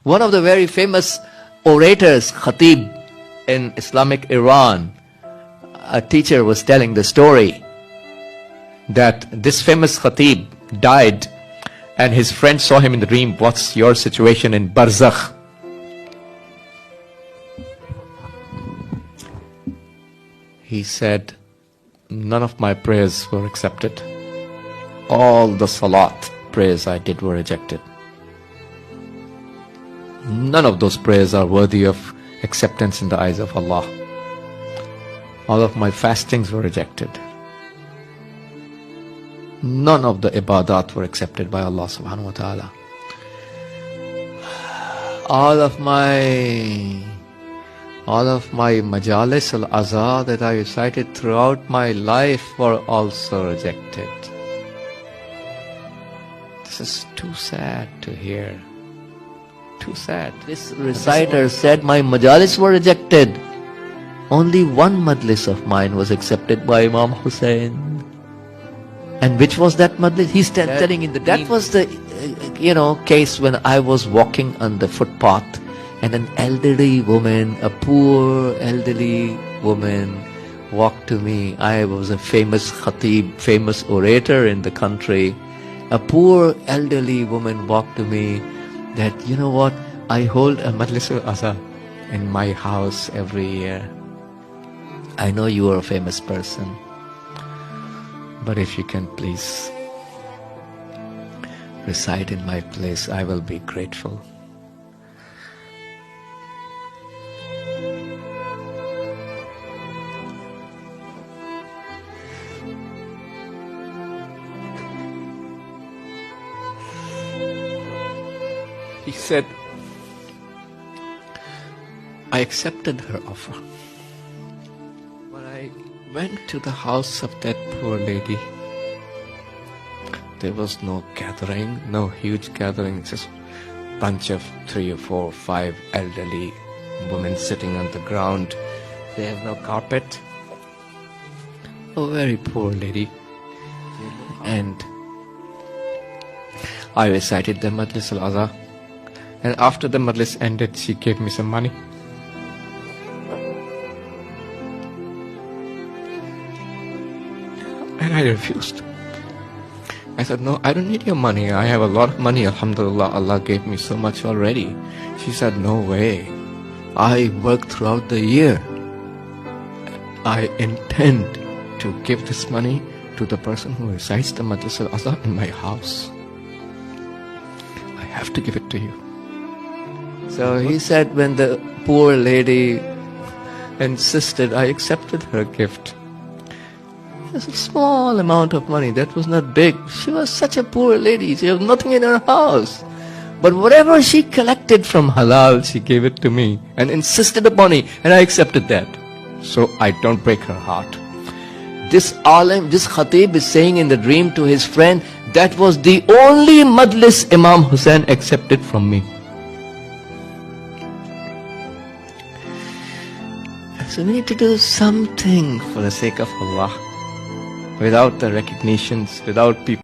One of the very famous orators, Khatib, in Islamic Iran, a teacher was telling the story that this famous Khatib died and his friend saw him in the dream. What's your situation in Barzakh? He said, none of my prayers were accepted. All the salat prayers I did were rejected. None of those prayers are worthy of acceptance in the eyes of Allah. All of my fastings were rejected. None of the ibadat were accepted by Allah subhanahu wa ta'ala. All of my majalis al-azhar that I recited throughout my life were also rejected. This is too sad to hear. Too sad. This reciter said, my majalis were rejected. Only one majlis of mine was accepted by Imam Hussein. And which was that majlis? He's telling in the dream. That was the, case when I was walking on the footpath and an elderly woman, a poor elderly woman, walked to me. I was a famous khatib, famous orator in the country. A poor elderly woman walked to me that, you know what, I hold a majlis al-azhar in my house every year. I know you are a famous person, but if you can please recite in my place, I will be grateful. He said, I accepted her offer. When I went to the house of that poor lady, there was no gathering, no huge gathering, just a bunch of 3 or 4 or 5 elderly women sitting on the ground. They have no carpet. A very poor lady. And I recited the Majlis al-Azhar. And after the majlis ended, she gave me some money. And I refused. I said, no, I don't need your money. I have a lot of money. Alhamdulillah, Allah gave me so much already. She said, no way. I work throughout the year. I intend to give this money to the person who recites the Majlis al-Azhar in my house. I have to give it to you. So he said, when the poor lady insisted, I accepted her gift. It was a small amount of money, that was not big. She was such a poor lady, she had nothing in her house. But whatever she collected from halal, she gave it to me and insisted upon it, and I accepted that. So I don't break her heart. This alim, this khatib is saying in the dream to his friend, that was the only majlis Imam Hussein accepted from me. So we need to do something for the sake of Allah, without the recognitions, without people.